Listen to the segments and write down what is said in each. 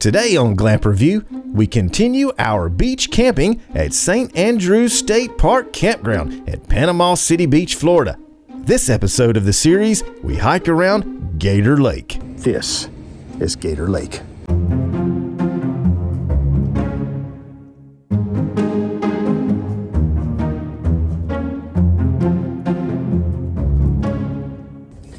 Today on Glamp Review, we continue our beach camping at St. Andrews State Park Campground at Panama City Beach, Florida. This episode of the series, we hike around Gator Lake. This is Gator Lake.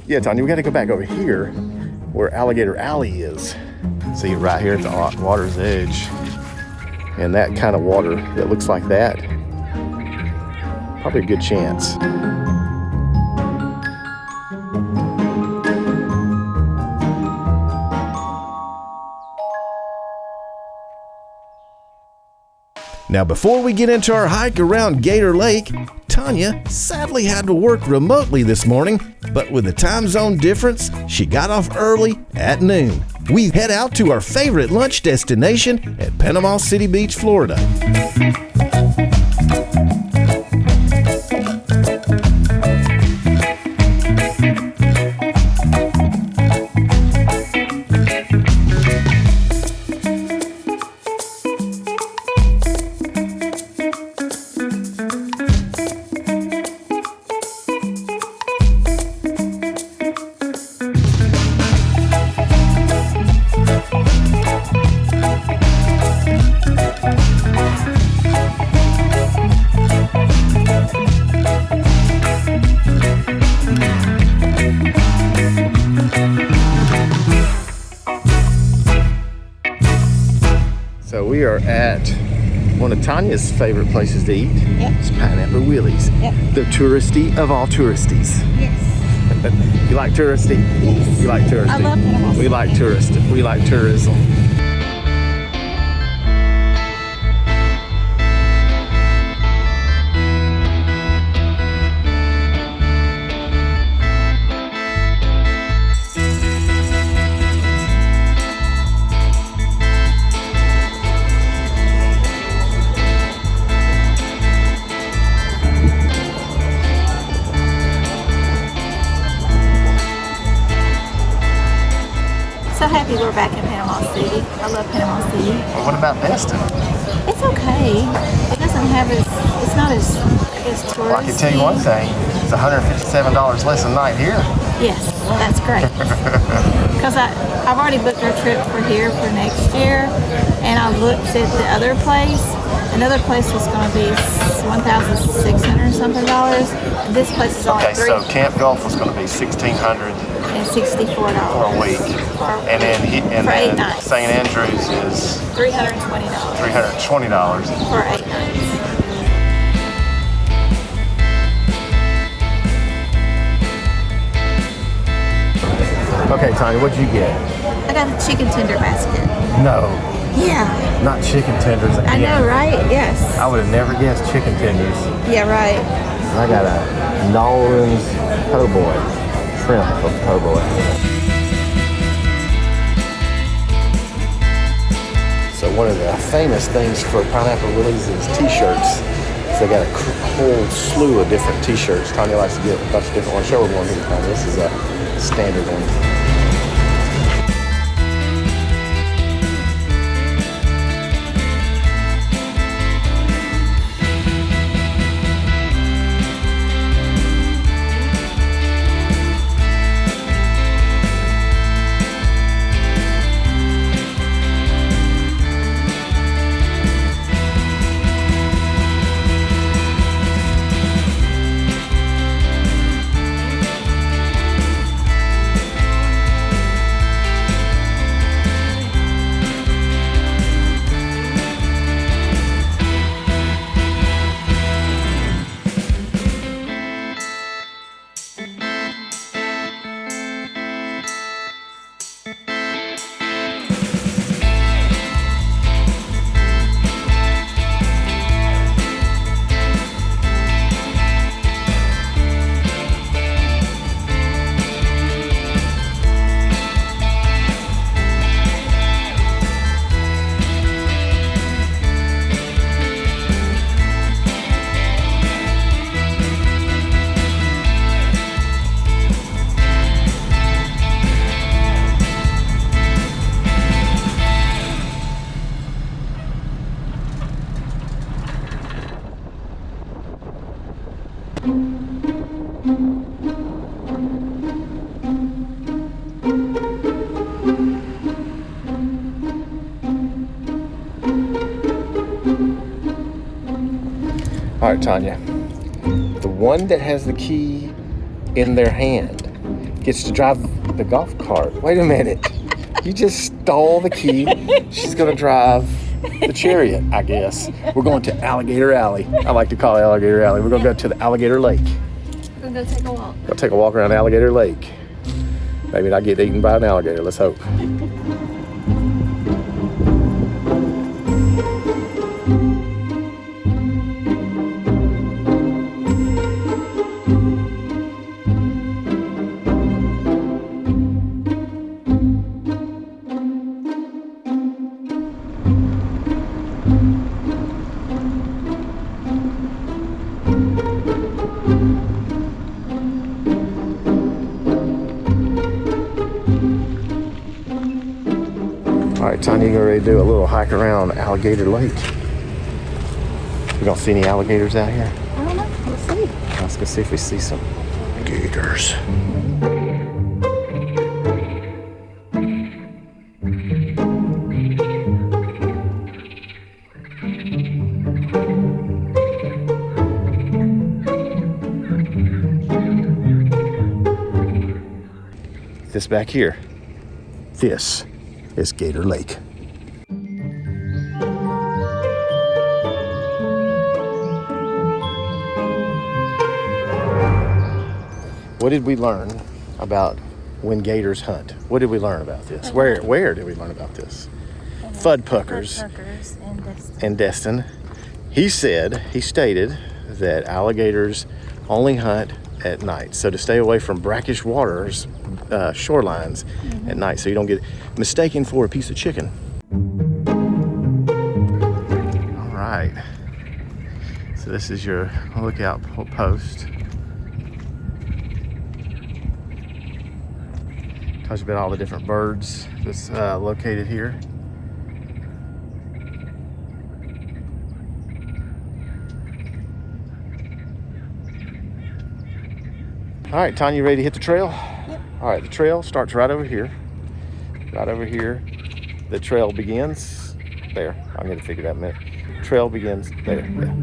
Yeah, Tonya, we got to go back over here where Alligator Alley is. See, right here at the water's edge. And that kind of water that looks like that, probably a good chance. Now, before we get into our hike around Gator Lake, Tonya sadly had to work remotely this morning, but with the time zone difference, she got off early at noon. We head out to our favorite lunch destination at Panama City Beach, Florida. So we are at one of Tonya's favorite places to eat. Yep. It's Pineapple Willie's. Yep. The touristy of all touristies. Yes. You like touristy? Yes. You like touristy? I love Panama City. We like tourist. We like tourism. So happy we're back in Panama City. I love Panama City. Well, what about Destin? It's okay. It doesn't have it's not as, I guess, touristy. Well, I can tell you one thing. It's $157 less a night here. Yes, that's great. Because I've already booked our trip for here for next year, and I looked at the other place. Another place was going to be $1,600 something dollars. And this place is only Okay, so Camp Gulf was going to be $1,664 $64 for a week, and then for 8 nights. St. Andrews is $320 $320. for 8 nights. Okay, Tonya, what'd you get? I got a chicken tender basket. No, Yeah, not chicken tenders again. I know, right? Yes. I would have never guessed chicken tenders. Yeah, right. I got a Nolan's po' boy, shrimp po' boy. So one of the famous things for Pineapple Willie's is t-shirts. So they got a whole slew of different t-shirts. Tonya likes to get a bunch of different ones. Show her one here, Tonya. This is a standard one. All right, Tonya. The one that has the key in their hand gets to drive the golf cart. Wait a minute. You just stole the key. She's gonna drive the chariot, I guess. We're going to Alligator Alley. I like to call it Alligator Alley. We're gonna go to the Alligator Lake. We're gonna go take a walk. Go take a walk around Alligator Lake. Maybe not get eaten by an alligator, let's hope. All right, Tonya, you ready to do a little hike around Alligator Lake? We don't see any alligators out here? I don't know. Let's see. Let's go see if we see some gators. This back here, this is Gator Lake. What did we learn about when gators hunt? What did we learn about this? Where did we learn about this? Fuddpuckers and Destin. He stated that alligators only hunt at night. So to stay away from brackish waters, shorelines at night, so you don't get mistaken for a piece of chicken. All right. So this is your lookout post. Talks about all the different birds that's located here. All right, Tonya, you ready to hit the trail? Yep. All right, the trail starts right over here. Right over here. The trail begins there. I'm going to figure that in a minute. Trail begins there. Yeah.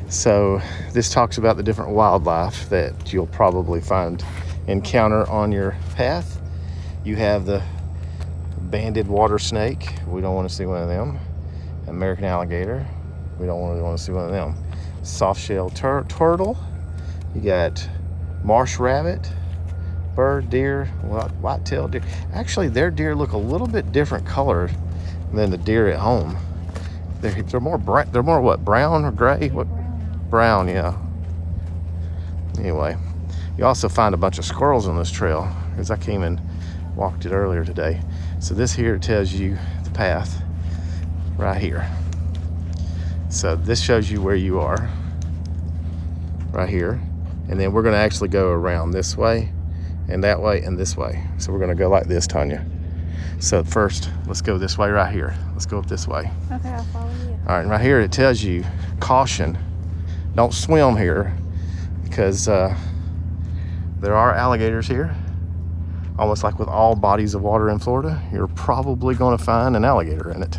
So this talks about the different wildlife that you'll probably encounter on your path. You have the banded water snake. We don't want to see one of them. American alligator. We don't really want to see one of them. Soft-shelled turtle. You got marsh rabbit, bird, deer, white-tailed deer. Actually, their deer look a little bit different color than the deer at home. They're more bright. They're more what, brown or gray? What? Brown, yeah. Anyway, you also find a bunch of squirrels on this trail because I came and walked it earlier today. So this here tells you the path right here. So this shows you where you are right here, and then we're going to actually go around this way and that way and this way. So we're going to go like this, Tonya. So first, let's go this way right here. Let's go up this way. Okay, I'll follow you. All right, and right here it tells you caution, don't swim here, because there are alligators here. Almost like with all bodies of water in Florida, you're probably going to find an alligator in it.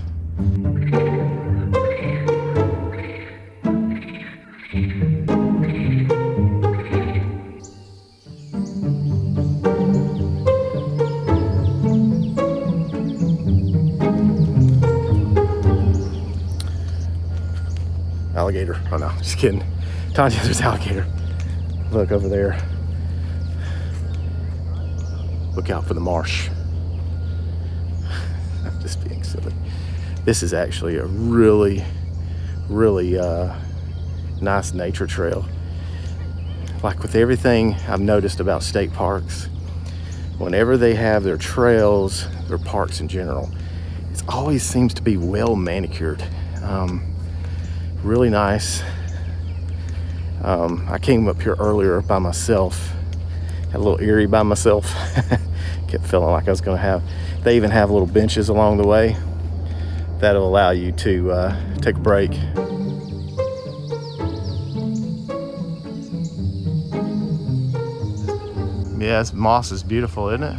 Alligator. Oh no, just kidding. Tonya, there's alligator. Look over there. Look out for the marsh. I'm just being silly. This is actually a really nice nature trail. Like with everything I've noticed about state parks, whenever they have their trails, their parks in general, it always seems to be well manicured. Really nice. I came up here earlier by myself, had a little eerie by myself. Kept feeling like I was gonna have, they even have little benches along the way that'll allow you to take a break. Yeah, this moss is beautiful, isn't it?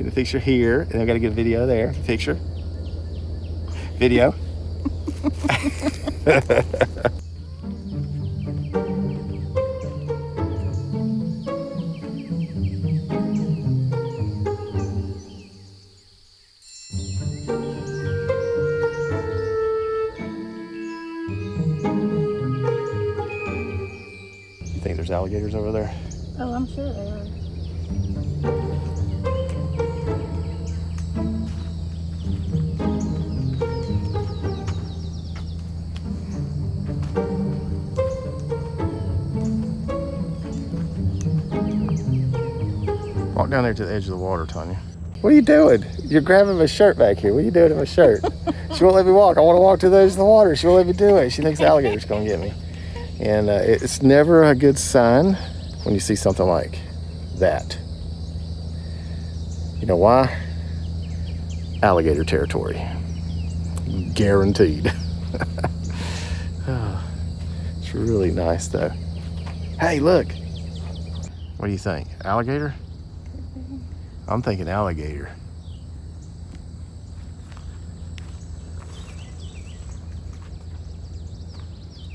Get a picture here, and I gotta get a video there. Picture. Video. You think there's alligators over there? Oh, I'm sure there are. Walk down there to the edge of the water, Tonya. What are you doing? You're grabbing my shirt back here. What are you doing to my shirt? She won't let me walk. I want to walk to the edge of the water. She won't let me do it. She thinks the alligator's going to get me. And it's never a good sign when you see something like that. You know why? Alligator territory. Guaranteed. Oh, it's really nice though. Hey, look. What do you think? Alligator? I'm thinking alligator.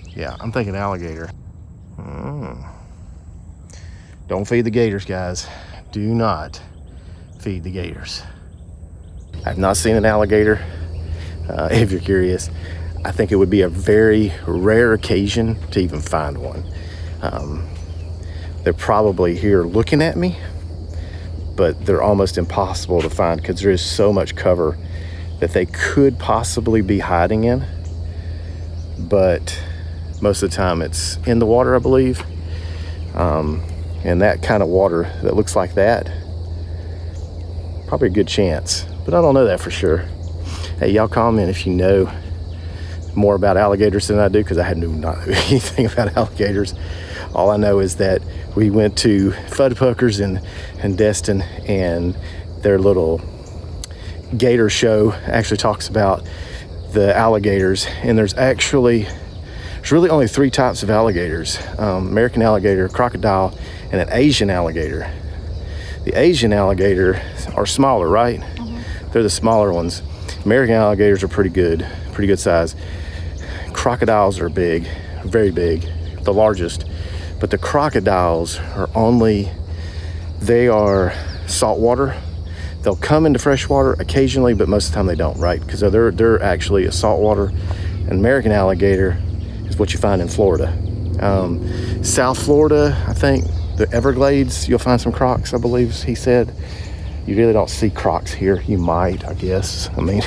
Yeah, I'm thinking alligator. Don't feed the gators, guys. Do not feed the gators. I've not seen an alligator. If you're curious, I think it would be a very rare occasion to even find one. They're probably here looking at me, but they're almost impossible to find because there is so much cover that they could possibly be hiding in. But most of the time it's in the water, I believe. And that kind of water that looks like that, probably a good chance, but I don't know that for sure. Hey, y'all comment if you know more about alligators than I do, because I knew not anything about alligators. All I know is that we went to Fuddpuckers in Destin, and their little gator show actually talks about the alligators, and there's really only 3 types of alligators: American alligator, crocodile, and an Asian alligator. The Asian alligator are smaller, right? Mm-hmm. They're the smaller ones. American alligators are pretty good size. Crocodiles are big, very big, the largest. But the crocodiles they are saltwater. They'll come into freshwater occasionally, but most of the time they don't, right? Because they're actually a saltwater. An American alligator is what you find in Florida. South Florida, I think, the Everglades, you'll find some crocs, I believe he said. You really don't see crocs here. You might, I guess. I mean,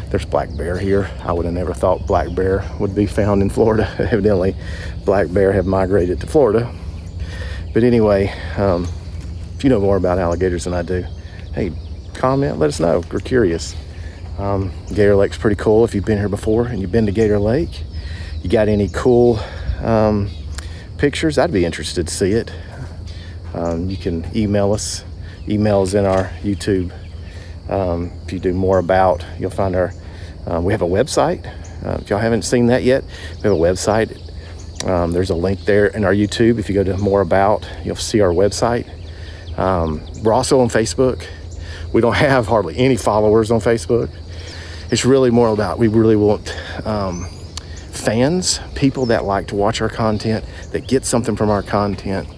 there's black bear here. I would have never thought black bear would be found in Florida. Evidently, black bear have migrated to Florida. But anyway, if you know more about alligators than I do, hey, comment, let us know. We're curious. Gator Lake's pretty cool. If you've been here before and you've been to Gator Lake, you got any cool pictures? I'd be interested to see it. You can email us. Email's in our YouTube. If you do more about, you'll find we have a website. If y'all haven't seen that yet, we have a website. There's a link there in our YouTube. If you go to more about, you'll see our website. We're also on Facebook. We don't have hardly any followers on Facebook. It's really more about, we really want fans, people that like to watch our content, that get something from our content.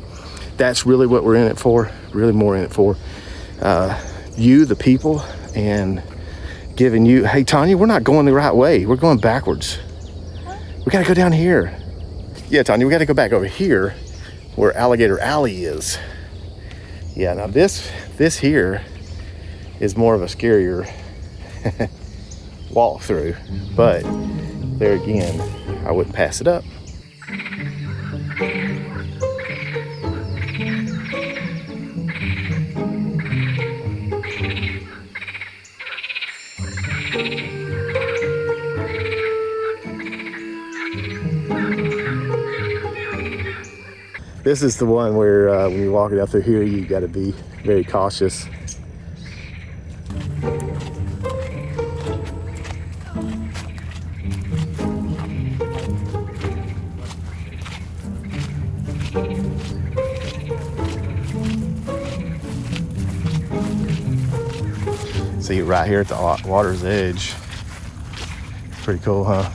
That's really what we're in it for, really more in it for. You, the people, and giving you, hey, Tonya, we're not going the right way. We're going backwards. We got to go down here. Yeah, Tonya, we got to go back over here where Alligator Alley is. Yeah, now this here is more of a scarier walk through, but there again, I wouldn't pass it up. This is the one where when you're walking up through here, you got to be very cautious. See, right here at the water's edge. Pretty cool, huh?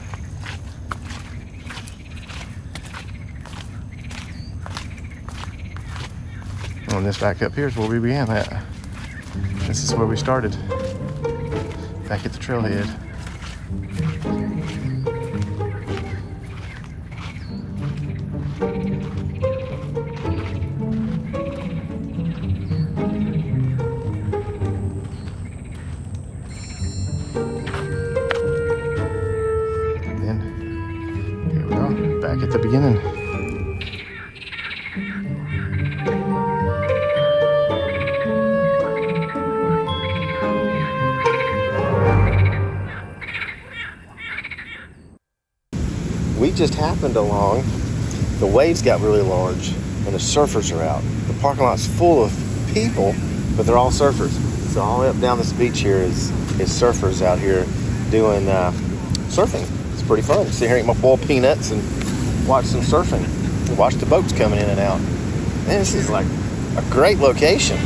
And this back up here is where we began at. This is where we started. Back at the trailhead. Back at the beginning. We just happened along. The waves got really large and the surfers are out. The parking lot's full of people, but they're all surfers. So all the way up down this beach here is surfers out here doing surfing. It's pretty fun. Sit here and eat my boiled peanuts and watch some surfing. Watch the boats coming in and out. Man, this is like a great location.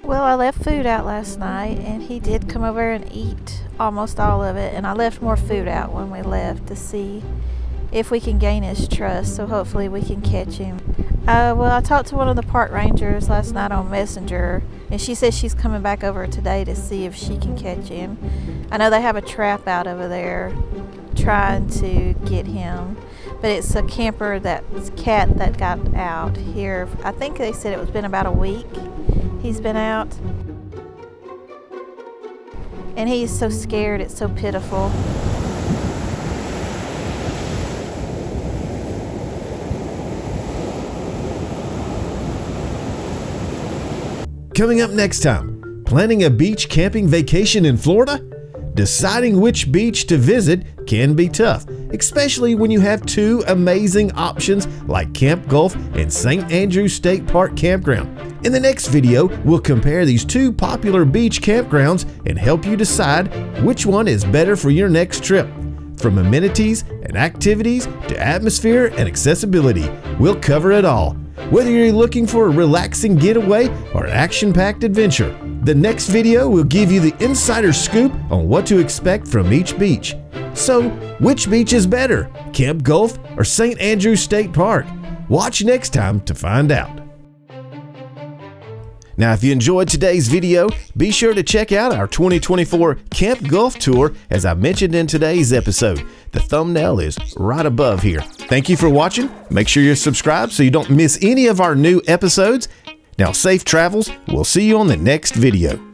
Well, I left food out last night, and he did come over and eat almost all of it, and I left more food out when we left to see if we can gain his trust, so hopefully we can catch him. Well, I talked to one of the park rangers last night on Messenger, and she says she's coming back over today to see if she can catch him. I know they have a trap out over there trying to get him, but it's a cat that got out here. I think they said it's been about a week he's been out, and he's so scared, it's so pitiful. Coming up next time, planning a beach camping vacation in Florida? Deciding which beach to visit can be tough, especially when you have two amazing options like Camp Gulf and St. Andrews State Park Campground. In the next video, we'll compare these two popular beach campgrounds and help you decide which one is better for your next trip. From amenities and activities to atmosphere and accessibility, we'll cover it all. Whether you're looking for a relaxing getaway or action-packed adventure, the next video will give you the insider scoop on what to expect from each beach. So, which beach is better, Camp Gulf or St. Andrews State Park? Watch next time to find out. Now, if you enjoyed today's video, be sure to check out our 2024 Camp Gulf Tour as I mentioned in today's episode. The thumbnail is right above here. Thank you for watching. Make sure you're subscribed so you don't miss any of our new episodes. Now, safe travels. We'll see you on the next video.